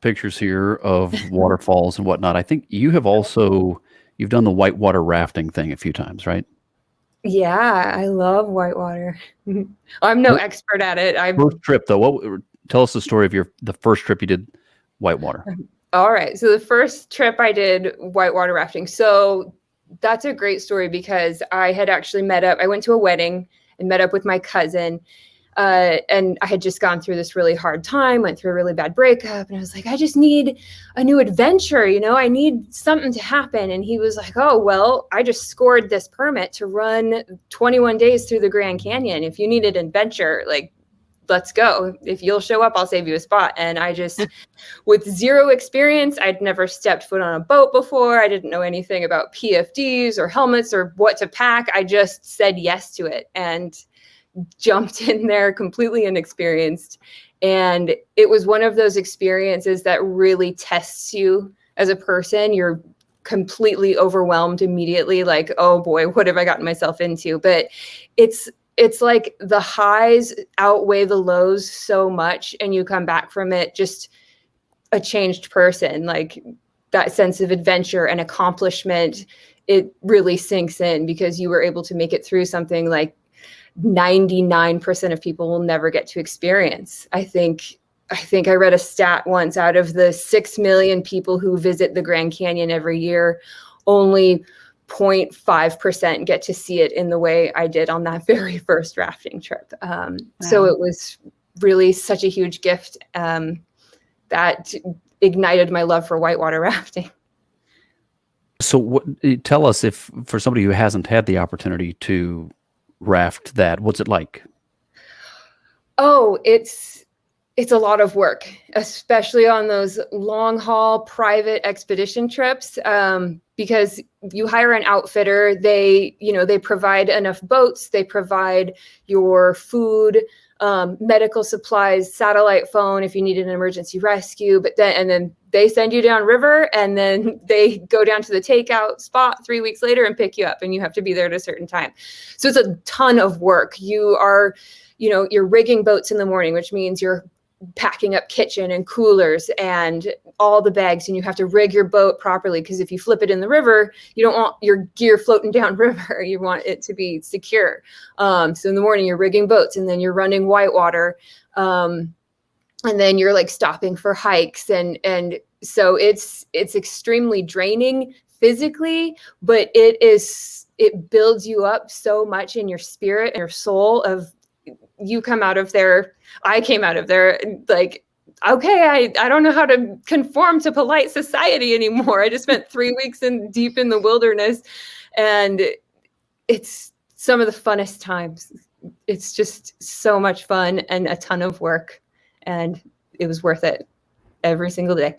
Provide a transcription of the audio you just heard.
Pictures here of waterfalls and whatnot. I think you have also you've done the whitewater rafting thing a few times, right? Yeah, I love whitewater. I'm no What expert at it. first trip though? Tell us the story of your the first trip you did whitewater. All right. So the first trip I did whitewater rafting. So that's a great story because I had actually met up. I went to a wedding and met up with my cousin. And I had just gone through this really hard time, went through a really bad breakup. And I was like, I just need a new adventure. I need something to happen. And he was like, oh, well, I just scored this permit to run 21 days through the Grand Canyon. If you need an adventure, like, let's go. If you'll show up, I'll save you a spot. And I just, with zero experience, I'd never stepped foot on a boat before. I didn't know anything about PFDs or helmets or what to pack. I just said yes to it and jumped in there completely inexperienced. And it was one of those experiences that really tests you as a person. You're completely overwhelmed immediately, like, oh boy, what have I gotten myself into? But it's like the highs outweigh the lows so much, and you come back from it just a changed person. Like, that sense of adventure and accomplishment, it really sinks in because you were able to make it through something like 99% of people will never get to experience. I think I read a stat once, out of the 6 million people who visit the Grand Canyon every year, only 0.5% get to see it in the way I did on that very first rafting trip. So Wow. it was really such a huge gift that ignited my love for whitewater rafting. So tell us, if for somebody who hasn't had the opportunity to raft that, what's it like? Oh, it's a lot of work, especially on those long haul private expedition trips, because you hire an outfitter. They provide enough boats, they provide your food, medical supplies, satellite phone if you need an emergency rescue. And then they send you down river, and then they go down to the takeout spot 3 weeks later and pick you up, and you have to be there at a certain time. So it's a ton of work. You're rigging boats in the morning, which means you're packing up kitchen and coolers and all the bags, and you have to rig your boat properly, because if you flip it in the river, you don't want your gear floating down river. You want it to be secure. So in the morning you're rigging boats, and then you're running whitewater, and then you're like stopping for hikes, and so it's extremely draining physically, but it builds you up so much in your spirit and your soul. You come out of there, I came out of there like, okay, I don't know how to conform to polite society anymore. I just spent 3 weeks deep in the wilderness, and it's some of the funnest times. It's just so much fun and a ton of work, and it was worth it every single day.